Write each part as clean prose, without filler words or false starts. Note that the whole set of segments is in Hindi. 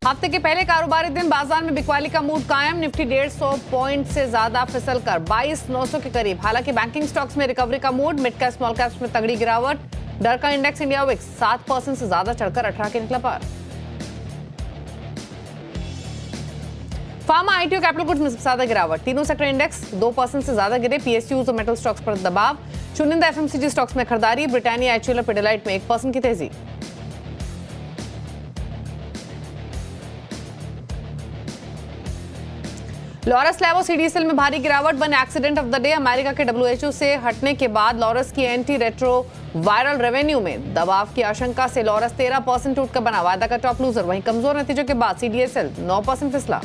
हफ्ते के पहले कारोबारी दिन बाजार में बिकवाली का मूड कायम। निफ्टी 150 पॉइंट से ज्यादा फिसलकर 22,900 के करीब। हालांकि बैंकिंग स्टॉक्स में रिकवरी का mood. Mid cap small caps में तगड़ी गिरावट। डर का इंडेक्स इंडिया विक्स 7% से ज्यादा चढ़कर 18 के निकला पार। फार्मा, आईटी और कैपिटल गुड्स में सबसे ज्यादा गिरावट। तीनों सेक्टर इंडेक्स 2% से ज्यादा गिरे। पीएसयूज और मेटल स्टॉक्स पर दबाव। चुनिंदा एफएमसीजी स्टॉक्स में खरीदारी। ब्रिटानिया, एचयूएल और पिडिलाइट में 1% की तेजी। लॉरस लैब और सीडीएसएल में भारी गिरावट। One accident of the day. America के डब्ल्यूएचओ से हटने के बाद लॉरस की एंटी रेट्रो वायरल रेवेन्यू में दबाव की आशंका से लॉरस 13% टूटकर बना वायदा का टॉप लूजर। वहीं कमजोर नतीजों के बाद सीडीएसएल 9% फिसला।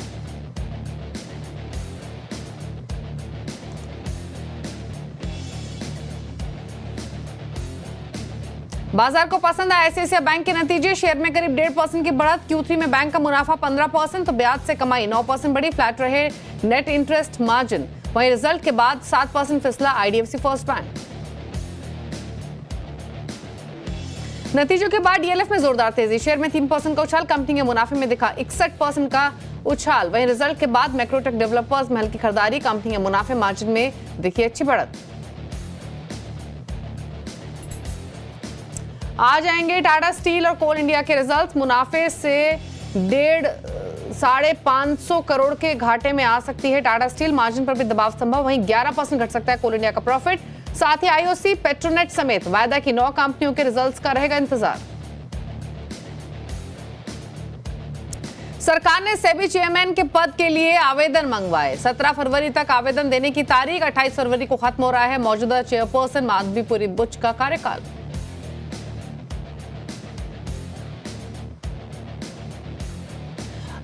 बाजार को पसंद आए आईसीआईसीआई बैंक के नतीजे। शेयर में करीब 1.5% की बढ़त। Q3 में बैंक का मुनाफा 15%, तो ब्याज से कमाई 9% बढ़ी। फ्लैट रहे नेट इंटरेस्ट मार्जिन। वहीं रिजल्ट के बाद 7% फिसला आईडीएफसी फर्स्ट बैंक। नतीजों के बाद डीएलएफ में जोरदार तेजी। शेयर में 3% का उछाल। कंपनी के मुनाफे में दिखा 61% का उछाल। वहीं रिजल्ट के बाद मैक्रोटेक डेवलपर्स में हल्की खरीदारी। कंपनी के मुनाफे मार्जिन में दिखी अच्छी बढ़त। आ जाएंगे टाटा स्टील और कोल इंडिया के रिजल्ट्स। मुनाफे से 550 करोड़ के घाटे में आ सकती है टाटा स्टील। मार्जिन पर भी दबाव संभव। वहीं 11% घट सकता है कोल इंडिया का प्रॉफिट। साथ ही आईओसी, पेट्रोनेट समेत वायदा की 9 कंपनियों के रिजल्ट्स का रहेगा इंतजार। सरकार ने सेबी चेयरमैन के पद के लिए आवेदन मंगवाए। 17 फरवरी तक आवेदन देने की तारीख। 28 फरवरी को खत्म हो रहा है मौजूदा चेयरपर्सन माधवीपुरी बुच का कार्यकाल।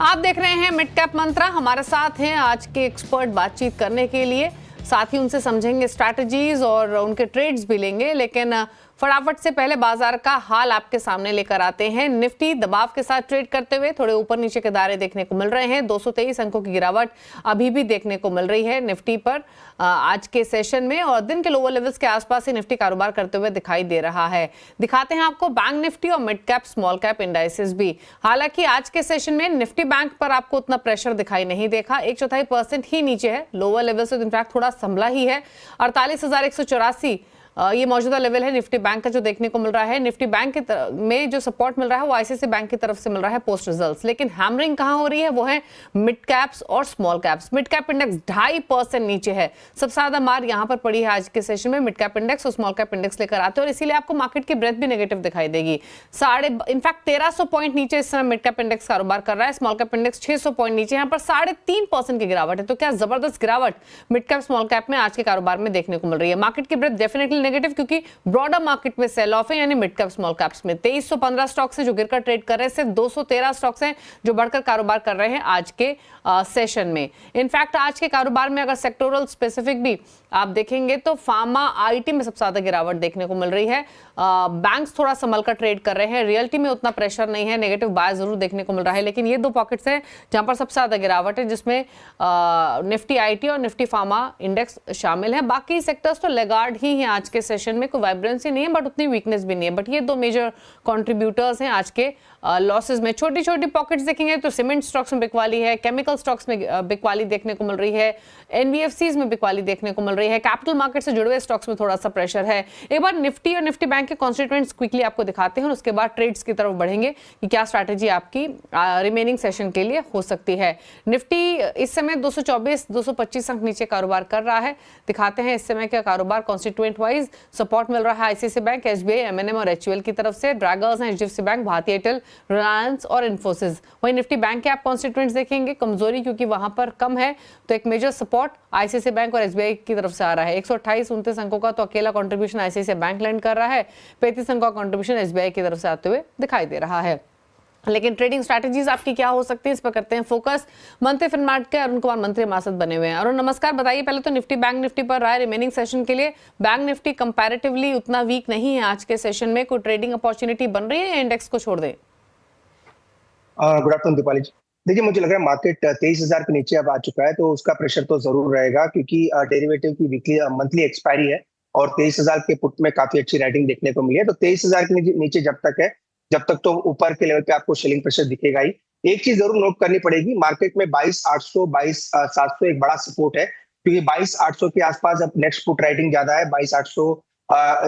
आप देख रहे हैं मिड कैप मंत्रा। हमारे साथ हैं आज के एक्सपर्ट बातचीत करने के लिए। साथ ही उनसे समझेंगे स्ट्रैटेजीज और उनके ट्रेड्स भी लेंगे। लेकिन फटाफट से पहले बाजार का हाल आपके सामने लेकर आते हैं। निफ्टी दबाव के साथ ट्रेड करते हुए थोड़े ऊपर नीचे के दायरे देखने को मिल रहे हैं। 223 अंकों की गिरावट अभी भी देखने को मिल रही है निफ्टी पर आज के सेशन में। और दिन के लोअर लेवल्स के आसपास ही निफ्टी कारोबार करते हुए दिखाई दे रहा है। दिखाते हैं आपको बैंक निफ्टी और mid cap small cap indices भी। हालांकि आज के सेशन में निफ्टी बैंक पर आपको उतना प्रेशर दिखाई नहीं देखा। 1/4% ही नीचे है। लोअर लेवल से इनफैक्ट थोड़ा संभला ही है। 48,184 ये मौजूदा लेवल है निफ्टी बैंक का जो देखने को मिल रहा है। निफ्टी बैंक में जो सपोर्ट मिल रहा है वो आईसीआईसीआई बैंक की तरफ से मिल रहा है पोस्ट रिजल्ट्स। लेकिन हैमरिंग कहां हो रही है वो है मिड कैप्स और small caps. Mid cap index 2.5% नीचे है। सबसे ज्यादा मार यहां पर पड़ी है आज के सेशन में। मिड कैप इंडेक्स और स्मॉल कैप इंडेक्स लेकर आते हैं और इसीलिए आपको मार्केट की ब्रेथ भी नेगेटिव दिखाई देगी। इनफैक्ट 1300 पॉइंट नीचे इस समय मिड कैप इंडेक्स कारोबार कर रहा है। स्मॉल कैप इंडेक्स 600 पॉइंट नीचे। यहाँ पर 3.5% की गिरावट है। तो क्या जबरदस्त गिरावट मिड कैप स्मॉल कैप में आज के कारोबार में देखने को मिल रही है। मार्केट की ब्रेथ डेफिनेटली नेगेटिव, क्योंकि ब्रॉडर मार्केट में सेल ऑफ है। यानी मिड कैप स्मॉल कैप्स में 2315 स्टॉक्स हैं जो गिरकर ट्रेड कर रहे हैं। सिर्फ 213 स्टॉक्स हैं जो बढ़कर कारोबार कर रहे हैं आज के सेशन में। इनफैक्ट आज के कारोबार में अगर सेक्टोरल स्पेसिफिक भी आप देखेंगे तो फार्मा, आईटी में सबसे ज्यादा गिरावट देखने को मिल रही है। बैंक्स थोड़ा संभल कर ट्रेड कर रहे हैं। रियल्टी में उतना प्रेशर नहीं है। नेगेटिव बाय जरूर देखने को मिल रहा है। लेकिन ये 2 पॉकेट्स हैं जहां पर सबसे ज्यादा गिरावट है, जिसमें निफ्टी आईटी और निफ्टी फार्मा इंडेक्स शामिल है। बाकी सेक्टर्स तो लेगार्ड ही हैं आज के सेशन में। कोई वाइब्रेंसी नहीं है बट उतनी वीकनेस भी नहीं है। बट ये 2 मेजर कंट्रीब्यूटर्स हैं आज के लॉसेस में। छोटी छोटी पॉकेट्स देखेंगे तो सीमेंट स्टॉक्स में बिकवाली है। केमिकल स्टॉक्स में बिकवाली देखने को मिल रही है। एनबीएफसीज में बिकवाली देखने को मिल रही है। कैपिटल मार्केट से जुड़े हुए स्टॉक्स में थोड़ा सा प्रेशर है। एक बार निफ्टी और निफ्टी बैंक के कॉन्स्टिट्यूएंट्स क्विकली आपको दिखाते हैं और उसके बाद ट्रेड्स की तरफ बढ़ेंगे कि क्या स्ट्रैटेजी आपकी रिमेनिंग सेशन के लिए हो सकती है। निफ्टी इस समय 224-225 अंक नीचे कारोबार कर रहा है। दिखाते हैं इस समय का कारोबार कॉन्स्टिट्यूएंट वाइज। सपोर्ट मिल रहा है आईसीआईसीआई बैंक, एसबीआई, एमएनएम और एचयूएल की तरफ से। ड्रैगर्स हैं HDFC bank, Bharti Airtel, Reliance और इन्फोसिस। वहीं निफ्टी बैंक के आप कॉन्स्टिट्यूएंट्स देखेंगे कमजोरी क्योंकि वहां पर कम है। तो एक मेजर सपोर्ट आईसीआईसीआई बैंक और एसबीआई की तरफ से आ रहा है। 128-29 अंकों का तो अकेला कंट्रीब्यूशन आईसीआईसीआई बैंक लैंड कर रहा है। 35 अंकों का कंट्रीब्यूशन एसबीआई की तरफ से आते हुए दिखाई दे रहा है। लेकिन ट्रेडिंग स्ट्रैटेजीज आपकी क्या हो सकती है, इस पर करते हैं फोकस। मंत्री फिनमार्ट के अरुण कुमार मंत्री हमारे साथ बने हुए हैं। अरुण नमस्कार, बताइए पहले तो निफ्टी बैंक निफ्टी पर राय रिमेनिंग सेशन के लिए। बैंक निफ्टी कंपैरेटिवली उतना वीक नहीं है आज के सेशन में। कोई ट्रेडिंग अपॉर्चुनिटी बन रही है, इंडेक्स को छोड़ दें? गुड आफ्टरनून दीपाली जी। देखिए, मुझे लग रहा है मार्केट 23,000 के नीचे अब आ चुका है, तो उसका प्रेशर तो जरूर रहेगा क्योंकि डेरिवेटिव की वीकली मंथली एक्सपायरी है और 23,000 के पुट में काफी अच्छी राइटिंग देखने को मिली है। तो 23,000 के नीचे जब तक है, जब तक तो ऊपर के लेवल पे आपको सेलिंग प्रेशर दिखेगा ही। एक चीज जरूर नोट करनी पड़ेगी, मार्केट में 22,800 22,700 एक बड़ा सपोर्ट है, क्योंकि 22,800 के आसपास अब नेक्स्ट पुट राइटिंग ज्यादा है। 22,800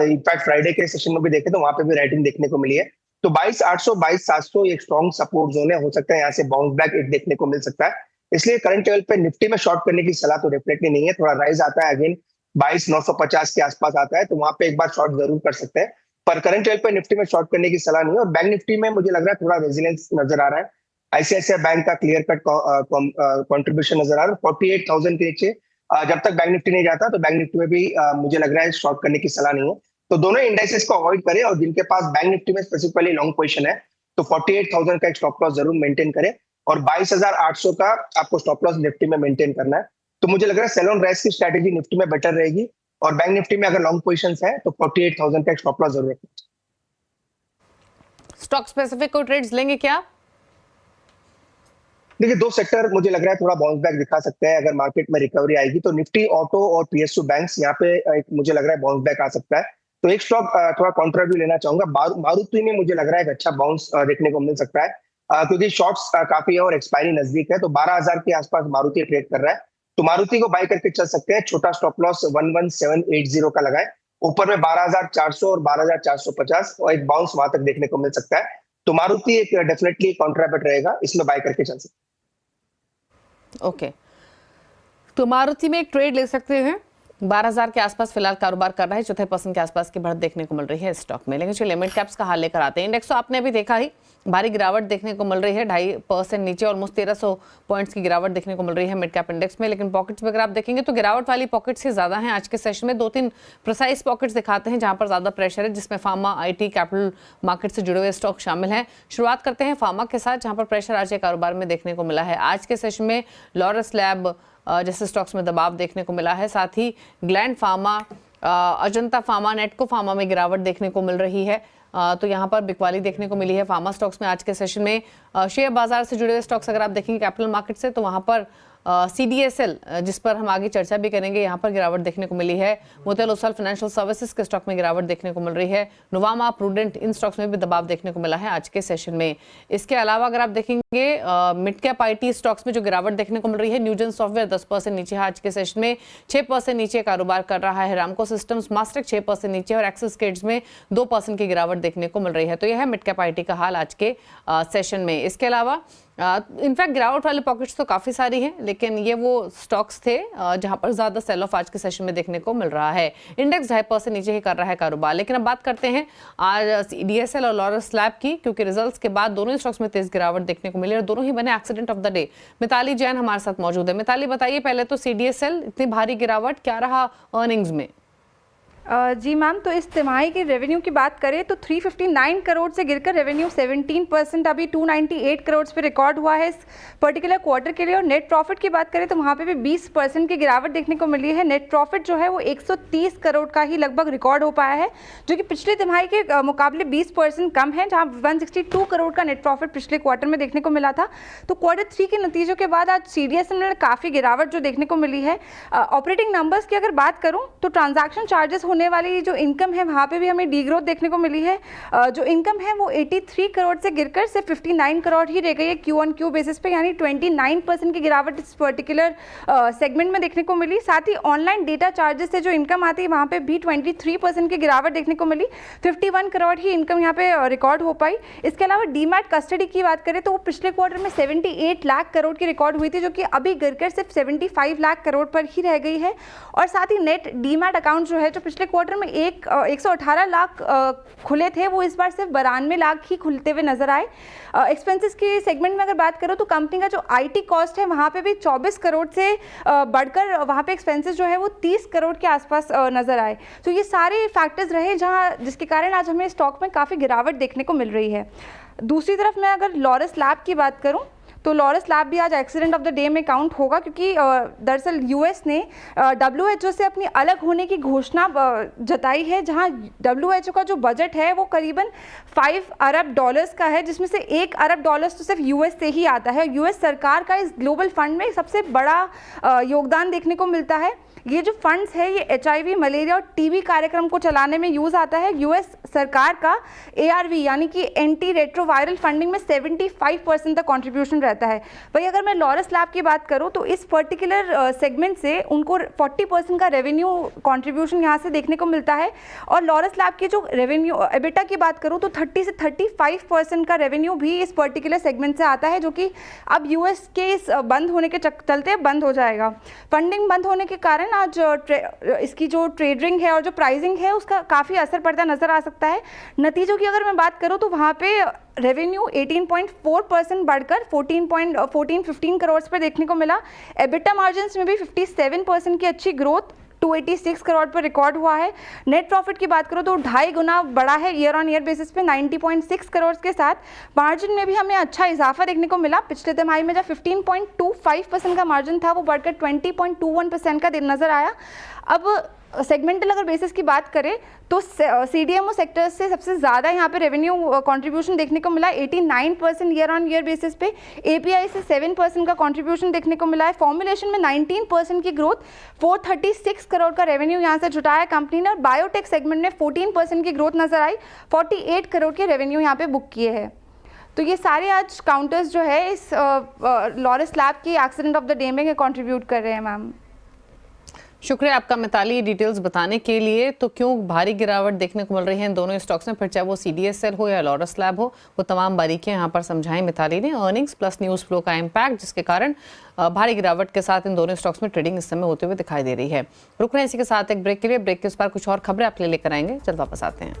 इनफैक्ट फ्राइडे के सेशन में भी देखे तो वहां पे भी राइटिंग देखने को मिली है। तो 22,800 22,700 एक स्ट्रॉन्ग सपोर्ट जोन है, हो सकता है यहाँ से बाउंस बैक एक देखने को मिल सकता है। इसलिए करंट लेवल पे निफ्टी में शॉर्ट करने की सलाह तो डेफिनेटली नहीं है। थोड़ा राइज आता है अगेन 22,950 के आसपास आता है तो वहां पे एक बार शॉर्ट जरूर कर सकते हैं, पर करंट लेवल पे निफ्टी में शॉर्ट करने की सलाह नहीं है। और बैंक निफ्टी में मुझे लग रहा है थोड़ा रेजिलियंस नजर आ रहा है। आईसीआईसीआई बैंक का क्लियर कट कॉन्ट्रीब्यूशन नजर आ रहा है 48,000 के नीचे। जब तक बैंक निफ्टी नहीं जाता तो बैंक निफ्टी में भी मुझे लग रहा है शॉर्ट करने की सलाह नहीं है। तो दोनों इंडाइसेस को अवॉइड करें, और जिनके पास बैंक निफ्टी में स्पेसिफिकली लॉन्ग पोजीशन है तो 48,000 का एक स्टॉप लॉस जरूर मेंटेन करें, और 22,800 का आपको स्टॉप लॉस निफ्टी में मेंटेन करना है। तो मुझे लग रहा है सेल ऑन राइज की स्ट्रैटेजी निफ्टी में बेटर रहेगी, और बैंक निफ्टी में अगर लॉन्ग पोजीशंस है तो 48,000 का एक स्टॉप लॉस जरूर रखें। स्टॉक स्पेसिफिक कोई ट्रेड्स लेंगे क्या? देखिए, दो सेक्टर मुझे लग रहा है थोड़ा बाउंस बैक दिखा सकते हैं अगर मार्केट में रिकवरी आएगी। तो निफ्टी ऑटो और पीएसयू बैंक्स यहाँ पे एक मुझे लग रहा है बाउंस बैक आ सकता है। तो एक स्टॉक थोड़ा कॉन्ट्राव्यू लेना चाहूंगा। मारुति में मुझे लग रहा है एक अच्छा बाउंस देखने को मिल सकता है, क्योंकि शॉर्ट्स काफी है और एक्सपायरी नजदीक है। तो 12,000 के आसपास मारुति ट्रेड कर रहा है, तो मारुति को बाय करके चल सकते हैं। छोटा स्टॉप लॉस 11,780 का लगाए, ऊपर में 12,400 और 12,450 और एक बाउंस वहां तक देखने को मिल सकता है। तो मारुति एक डेफिनेटली कॉन्ट्राबेट रहेगा, इसमें बाय करके चल सकते हैं। ओके, तो मारुति में एक ट्रेड ले सकते हैं। 12,000 के आसपास फिलहाल कारोबार कर रहा है, 4% के आसपास की बढ़त देखने को मिल रही है स्टॉक में। लेकिन चलिए मिड कैप्स का हाल लेकर आते हैं। इंडेक्स तो आपने अभी देखा ही, भारी गिरावट देखने को मिल रही है, 2.5% नीचे, ऑलमोस्ट 1300 पॉइंट्स की गिरावट देखने को मिल रही है मिड कैप इंडेक्स में। लेकिन पॉकेट्स में अगर आप देखेंगे तो गिरावट वाली पॉकेट्स ही ज्यादा हैं आज के सेशन में। 2-3 प्रिसाइज पॉकेट्स दिखाते हैं जहां पर ज्यादा प्रेशर है, जिसमें फार्मा, आईटी, कैपिटल मार्केट से जुड़े हुए स्टॉक शामिल हैं। शुरुआत करते हैं फार्मा के साथ, जहां पर प्रेशर आज के कारोबार में देखने को मिला है। आज के सेशन में लॉरस लैब जैसे स्टॉक्स में दबाव देखने को मिला है, साथ ही gland pharma, Ajanta pharma, नेटको pharma में गिरावट देखने को मिल रही है। तो यहाँ पर बिकवाली देखने को मिली है फार्मा स्टॉक्स में आज के सेशन में। शेयर बाजार से जुड़े हुए स्टॉक्स अगर आप देखेंगे कैपिटल मार्केट से, तो वहाँ पर CDSL, जिस पर हम आगे चर्चा भी करेंगे, यहाँ पर गिरावट देखने को मिली है। मोतीलाल ओसवाल फाइनेंशियल सर्विसेज के स्टॉक में गिरावट देखने को मिल रही है। नोवामा, प्रूडेंट, इन स्टॉक्स में भी दबाव देखने को मिला है आज के सेशन में। इसके अलावा अगर आप देखेंगे मिड कैप IT स्टॉक्स में जो गिरावट देखने को मिल रही है, न्यूजन सॉफ्टवेयर 10% नीचे है आज के सेशन में, 6% नीचे कारोबार कर रहा है। रामको सिस्टम्स, मास्टेक 6% नीचे, और एक्सिस किड्स में 2% की गिरावट देखने को मिल रही है। तो यह है मिड कैप IT का हाल आज के सेशन में। इसके अलावा इनफैक्ट गिरावट वाले पॉकेट्स तो काफ़ी सारी हैं, लेकिन ये वो स्टॉक्स थे जहां पर ज़्यादा सेल ऑफ आज के सेशन में देखने को मिल रहा है। इंडेक्स 2.5% नीचे ही कर रहा है कारोबार। लेकिन अब बात करते हैं आज CDSL और लॉरस लैब की, क्योंकि रिजल्ट्स के बाद दोनों ही स्टॉक्स में तेज गिरावट देखने को मिली और दोनों ही बने accident of the day. Mitali Jain हमारे साथ मौजूद है। मिताली, बताइए पहले तो CDSL इतनी भारी गिरावट क्या रहा अर्निंग्स में? जी मैम, तो इस तिमाही की रेवेन्यू की बात करें तो 359 करोड़ से गिरकर रेवेन्यू 17% अभी 298 करोड़ पे रिकॉर्ड हुआ है इस पर्टिकुलर क्वार्टर के लिए। और नेट प्रॉफिट की बात करें तो वहाँ पे भी 20% की गिरावट देखने को मिली है। नेट प्रॉफिट जो है वो 130 करोड़ का ही लगभग रिकॉर्ड हो पाया है, जो कि पिछले तिमाही के मुकाबले 20% कम है, जहाँ 162 करोड़ का नेट प्रॉफिट पिछले क्वार्टर में देखने को मिला था। तो Q3 के नतीजों के बाद आज CDSL में काफ़ी गिरावट जो देखने को मिली है। ऑपरेटिंग नंबर्स की अगर बात करूँ तो ट्रांजैक्शन चार्जेस होने वाली जो इनकम है वहाँ पे भी हमें डीग्रोथ देखने को मिली है। जो इनकम है वो 83 करोड़ से गिरकर सिर्फ 59 करोड़ ही रह गई है Q-on-Q बेसिस पे, यानी 29% की गिरावट इस पर्टिकुलर सेगमेंट में देखने को मिली। साथ ही ऑनलाइन डेटा चार्जेस से जो इनकम आती है वहाँ पे भी 23% की गिरावट देखने को मिली, 51 करोड़ ही इनकम यहाँ पे रिकॉर्ड हो पाई। इसके अलावा डीमैट कस्टडी की बात करें तो वो पिछले क्वार्टर में 78 लाख करोड़ की रिकॉर्ड हुई थी, जो कि अभी गिरकर सिर्फ 75 लाख करोड़ पर ही रह गई है। और साथ ही नेट डीमैट अकाउंट जो है, जो पिछले क्वार्टर में 118 लाख खुले थे, वो इस बार सिर्फ 92 लाख ही खुलते हुए नजर आए। एक्सपेंसेस की सेगमेंट में अगर बात करो तो कंपनी का जो IT कॉस्ट है वहाँ पे भी 24 करोड़ से बढ़कर वहाँ पे एक्सपेंसेस जो है वो 30 करोड़ के आसपास नजर आए। तो ये सारे फैक्टर्स रहे जिसके कारण आज हमें स्टॉक में काफ़ी गिरावट देखने को मिल रही है। दूसरी तरफ मैं अगर लॉरस लैब की बात करूँ तो लॉरस लैब भी आज एक्सीडेंट ऑफ द डे में काउंट होगा, क्योंकि दरअसल US ने WHO से अपनी अलग होने की घोषणा जताई है, जहां WHO का जो बजट है वो करीबन $5 अरब का है, जिसमें से $1 अरब तो सिर्फ US से ही आता है। US सरकार का इस ग्लोबल फंड में सबसे बड़ा योगदान देखने को मिलता है। ये जो फंड्स है ये HIV, मलेरिया और TB कार्यक्रम को चलाने में यूज़ आता है। US सरकार का ARV यानी कि एंटी रेट्रोवायरल फंडिंग में 75% तक कॉन्ट्रीब्यूशन रहता है। वही अगर मैं लॉरस लैब की बात करूँ तो इस पर्टिकुलर सेगमेंट से उनको 40% का रेवेन्यू कॉन्ट्रीब्यूशन यहाँ से देखने को मिलता है। और लॉरस लैब की जो रेवेन्यू एबिटा की बात करूँ तो 30 से 35% का रेवेन्यू भी इस पर्टिकुलर सेगमेंट से आता है, जो कि अब US के इस बंद होने के चलते बंद हो जाएगा। फंडिंग बंद होने के कारण आज इसकी जो ट्रेडिंग है और जो प्राइसिंग है उसका काफ़ी असर पड़ता नज़र आ सकता है। नतीजों की अगर मैं बात करूँ तो वहाँ पे रेवेन्यू 18.4% बढ़कर 14-15 करोड़ पर देखने को मिला। एबिटा मार्जिन्स में भी 57% की अच्छी ग्रोथ 286 करोड़ पर रिकॉर्ड हुआ है। नेट प्रॉफिट की बात करो तो 2.5 गुना बढ़ा है ईयर ऑन ईयर बेसिस पे 90.6 करोड़ के साथ। मार्जिन में भी हमें अच्छा इजाफा देखने को मिला। पिछले तिमाही में जब 15.25% का मार्जिन था वो बढ़कर 20.21% का नजर आया। अब सेगमेंटल अगर बेसिस की बात करें तो CDMO सेक्टर से सबसे ज़्यादा यहाँ पे रेवेन्यू कंट्रीब्यूशन देखने को मिला 89% ईयर ऑन ईयर बेसिस पे। API से 7% का कंट्रीब्यूशन देखने को मिला है। फॉर्मुलेशन में 19% की ग्रोथ, 436 करोड़ का रेवेन्यू यहाँ से जुटाया कंपनी ने। और बायोटेक सेगमेंट में 14% की ग्रोथ नजर आई, 48 करोड़ के रेवेन्यू यहाँ पे बुक किए हैं। तो ये सारे आज काउंटर्स जो है इस लॉरस लैब की एक्सीडेंट ऑफ द डे में कंट्रीब्यूट कर रहे हैं। मैम शुक्रिया आपका मिताली डिटेल्स बताने के लिए। तो क्यों भारी गिरावट देखने को मिल रही है इन दोनों स्टॉक्स में, फिर चाहे वो CDSL हो या लॉरस लैब हो, वो तमाम बारीकियां यहाँ पर समझाई मिताली ने। अर्निंग्स प्लस न्यूज़ फ्लो का इम्पैक्ट, जिसके कारण भारी गिरावट के साथ इन दोनों स्टॉक्स में ट्रेडिंग इस समय होते हुए दिखाई दे रही है। रुक रहे हैं इसी के साथ एक ब्रेक के लिए। ब्रेक के उस पर कुछ और खबरें आपके लिए लेकर आएंगे, जल्द वापस आते हैं।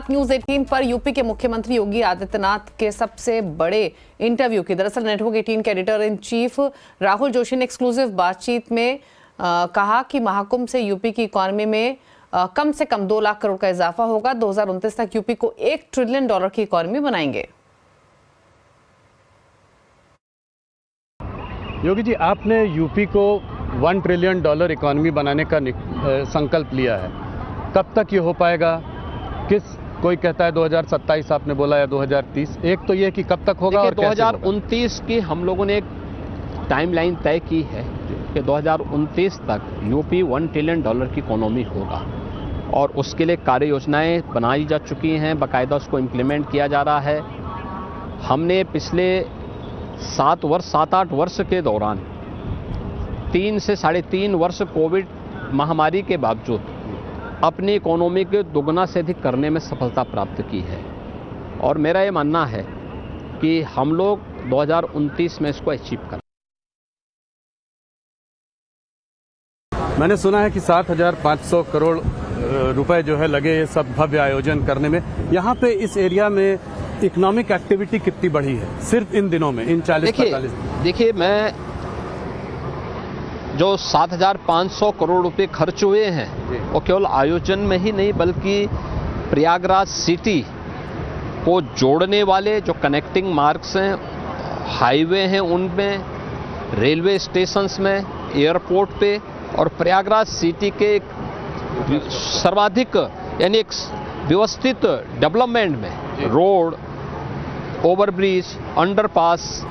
न्यूज़ 18 पर यूपी के मुख्यमंत्री योगी आदित्यनाथ के सबसे बड़े इंटरव्यू की, दरअसल नेटवर्क 18 के editor in chief Rahul Joshi ने एक्सक्लूसिव बातचीत में कहा कि महाकुंभ से यूपी की इकोनॉमी में कम से कम 2 लाख करोड़ का इजाफा होगा। 2029 तक यूपी को $1 ट्रिलियन की इकोनॉमी बनाएंगे। योगी जी, आपने यूपी को $1 ट्रिलियन इकोनॉमी बनाने का संकल्प लिया है। कब तक ये हो पाएगा? कोई कहता है 2027 आपने बोला, या 2030। एक तो ये कि कब तक होगा और 2029 की हम लोगों ने एक टाइमलाइन तय की है कि 2029 तक यूपी $1 ट्रिलियन की इकोनॉमी होगा, और उसके लिए कार्य योजनाएं बनाई जा चुकी हैं, बाकायदा उसको इम्प्लीमेंट किया जा रहा है। हमने पिछले 7-8 वर्ष के दौरान 3 से 3.5 वर्ष कोविड महामारी के बावजूद अपनी इकोनॉमी के दुगना से अधिक करने में सफलता प्राप्त की है, और मेरा ये मानना है कि हम लोग 2029 में इसको अचीव करें। मैंने सुना है कि 7,500 करोड़ रुपए जो है लगे ये सब भव्य आयोजन करने में। यहाँ पे इस एरिया में इकोनॉमिक एक्टिविटी कितनी बढ़ी है सिर्फ इन दिनों में, इन 40-45? देखिए, मैं जो 7,500 करोड़ रुपए खर्च हुए हैं वो केवल आयोजन में ही नहीं, बल्कि प्रयागराज सिटी को जोड़ने वाले जो कनेक्टिंग मार्ग्स हैं, हाईवे हैं, उनमें, रेलवे स्टेशंस में, एयरपोर्ट पे, और प्रयागराज सिटी के सर्वाधिक यानी एक व्यवस्थित डेवलपमेंट में रोड, ओवरब्रिज, अंडरपास,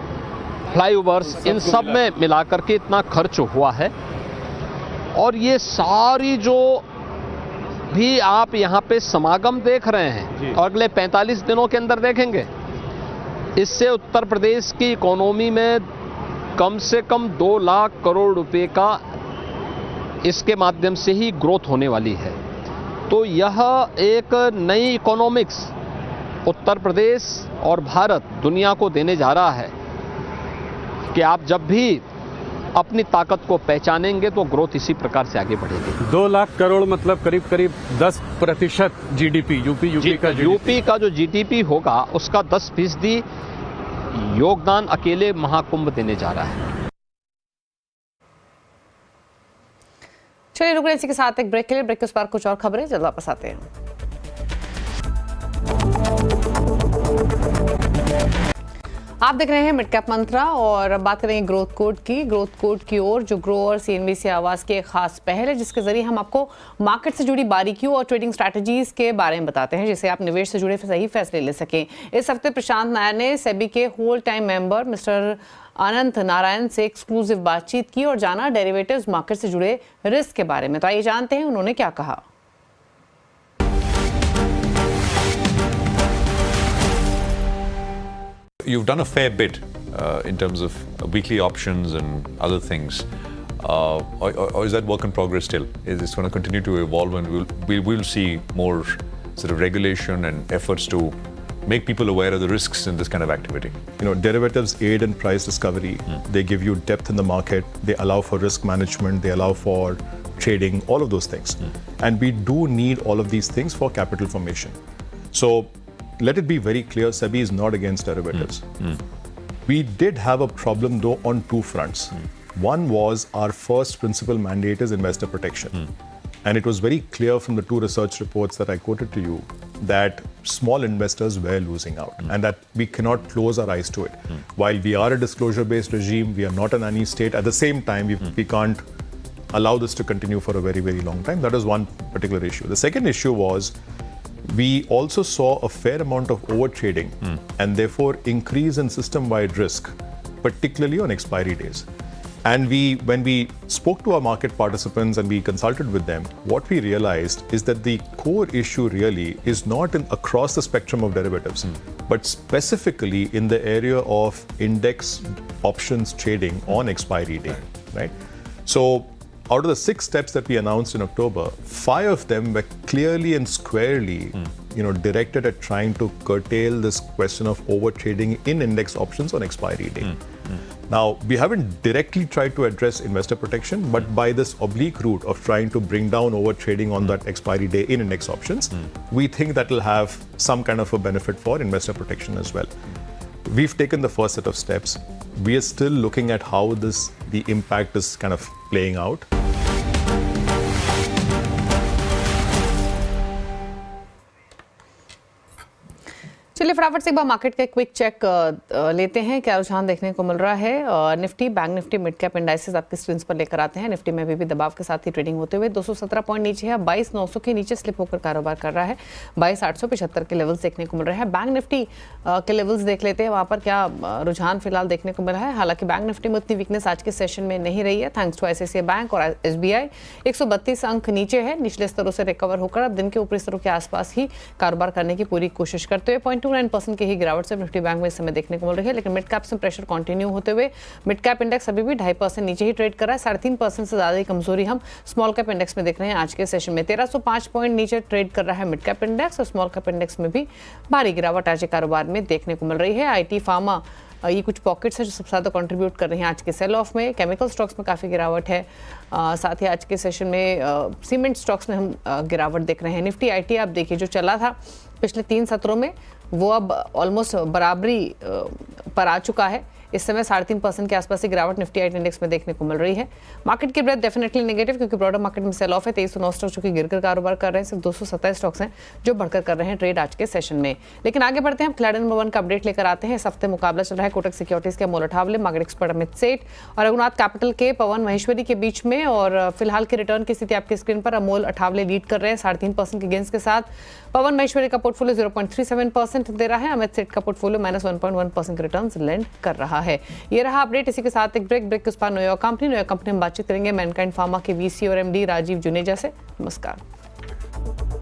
फ्लाईओवर्स, इन सब में मिलाकर के इतना खर्च हुआ है। और ये सारी जो भी आप यहाँ पे समागम देख रहे हैं और अगले 45 दिनों के अंदर देखेंगे, इससे उत्तर प्रदेश की इकोनॉमी में कम से कम 2 लाख करोड़ रुपए का इसके माध्यम से ही ग्रोथ होने वाली है। तो यह एक नई इकोनॉमिक्स उत्तर प्रदेश और भारत दुनिया को देने जा रहा है कि आप जब भी अपनी ताकत को पहचानेंगे तो ग्रोथ इसी प्रकार से आगे बढ़ेगी। 2 लाख करोड़ मतलब करीब 10% GDP यूपी का जो GDP होगा उसका 10% योगदान अकेले महाकुंभ देने जा रहा है। चलिए रुक रहे इसी के साथ एक ब्रेक के लिए। ब्रेक के उस पार कुछ और खबरें, जल्द वापस आते हैं। आप देख रहे हैं मिड कैप मंत्रा और अब बात करेंगे ग्रोथ कोड की। ग्रोथ कोड की ओर जो ग्रोअर सीएनबीसी आवाज की एक खास पहल है जिसके जरिए हम आपको मार्केट से जुड़ी बारीकियों और ट्रेडिंग स्ट्रैटेजीज के बारे में बताते हैं जिससे आप निवेश से जुड़े सही फैसले ले सकें। इस हफ्ते प्रशांत नायर ने सेबी के होल टाइम मेंबर मिस्टर अनंत नारायण से एक्सक्लूसिव बातचीत की और जाना डेरिवेटिव्स मार्केट से जुड़े रिस्क के बारे में। तो आइए जानते हैं उन्होंने क्या कहा। You've done a fair bit in terms of weekly options and other things. Or is that work in progress still? Is this going to continue to evolve and we'll see more sort of regulation and efforts to make people aware of the risks in this kind of activity? You know, derivatives aid in price discovery. They give you depth in the market. They allow for risk management. They allow for trading, all of those things. And we do need all of these things for capital formation. So let it be very clear, SEBI is not against derivatives. We did have a problem though on two fronts. One was our first principal mandate is investor protection. And it was very clear from the two research reports that I quoted to you that small investors were losing out and that we cannot close our eyes to it. While we are a disclosure-based regime, we are not a nanny state. At the same time, we can't allow this to continue for a very, very long time. That is one particular issue. The second issue was we also saw a fair amount of over trading and therefore increase in system-wide risk, particularly on expiry days. And when we spoke to our market participants and we consulted with them, what we realized is that the core issue really is not across the spectrum of derivatives, but specifically in the area of index options trading on expiry day, right? So out of the 6 steps that we announced in October, 5 of them were clearly and squarely, directed at trying to curtail this question of over trading in index options on expiry day. Now, we haven't directly tried to address investor protection, but by this oblique route of trying to bring down over trading on that expiry day in index options, we think that will have some kind of a benefit for investor protection as well. We've taken the first set of steps. We are still looking at how the impact is kind of playing out. चलिए फटाफट से एक बार मार्केट का क्विक चेक लेते हैं क्या रुझान देखने को मिल रहा है। Nifty, bank Nifty, mid cap indices आपकी स्क्रीन पर लेकर आते हैं। निफ्टी में भी दबाव के साथ ही ट्रेडिंग होते हुए 217 पॉइंट नीचे है, 22,900 के नीचे स्लिप होकर कारोबार कर रहा है, 22,875 के लेवल्स देखने को मिल रहे हैं। बैंक निफ्टी के लेवल्स देख लेते हैं, वहाँ पर क्या रुझान फिलहाल देखने को मिल रहा है। हालांकि बैंक निफ्टी में उतनी वीकनेस आज के सेशन में नहीं रही है, थैंक्स टू ICICI बैंक और SBI। 132 अंक नीचे है, निचले स्तरों से रिकवर होकर अब दिन के ऊपरी स्तरों के आसपास ही कारोबार करने की पूरी कोशिश करते हुए 0.29% की ही गिरावट से निफ्टी बैंक में इस समय देखने को मिल रही है। लेकिन मिड कैप से प्रेशर कंटिन्यू होते हुए मिड कैप इंडेक्स अभी भी 2.5% नीचे ही ट्रेड कर रहा है। 3.5% से ज्यादा ही कमजोरी हम स्मॉल कैप इंडेक्स में देख रहे हैं आज के सेशन में। 1305 पॉइंट नीचे ट्रेड कर रहा है मिड कैप इंडेक्स और स्मॉल कैप इंडेक्स में भी भारी गिरावट आज के कारोबार में देखने को मिल रही है। IT, फार्मा ये कुछ पॉकेट्स हैं जो सबसे ज़्यादा कंट्रीब्यूट कर रहे हैं आज के सेल ऑफ में। केमिकल स्टॉक्स में काफ़ी गिरावट है, साथ ही आज के सेशन में सीमेंट स्टॉक्स में हम गिरावट देख रहे हैं। निफ्टी IT आप देखिए जो चला था पिछले 3 सत्रों में वो अब ऑलमोस्ट बराबरी पर आ चुका है। इस समय 3.5% के आसपास की गिरावट निफ्टी IT इंडेक्स में देखने को मिल रही है। मार्केट की ब्रेथ डेफिनेटली नेगेटिव क्योंकि ब्रॉडर मार्केट में सेल ऑफ है। 2309 स्टॉक जो कि गिरकर कारोबार कर रहे हैं, सिर्फ 227 स्टॉक्स हैं जो बढ़कर कर रहे हैं ट्रेड आज के सेशन में। लेकिन आगे बढ़ते हैं, हम खिलाड़ी नंबर 1 का अपडेट लेकर आते हैं। इस हफ्ते मुकाबला चल रहा है कोटक सिक्योरिटीज के अमोल अठावले, मार्केट एक्सपर्ट अमित सेठ और रघुनाथ कैपिटल के पवन महेश्वरी के बीच में। और फिलहाल की रिटर्न की स्थिति आपकी स्क्रीन पर, अमोल अठावले लीड कर रहे हैं 3.5% के गेंस के साथ। पवन महेश्वरी का पोर्टफोलियो 0.37% दे रहा है। अमित सेठ का पोर्टफोलियो -1.1% के रिटर्न्स लैंड कर रहा है। ये रहा अपडेट। इसी के साथ एक ब्रेक के उस पार न्यूयॉर्क कंपनी में बातचीत करेंगे मैनकाइंड फार्मा के VC और MD राजीव जुनेजा से। नमस्कार।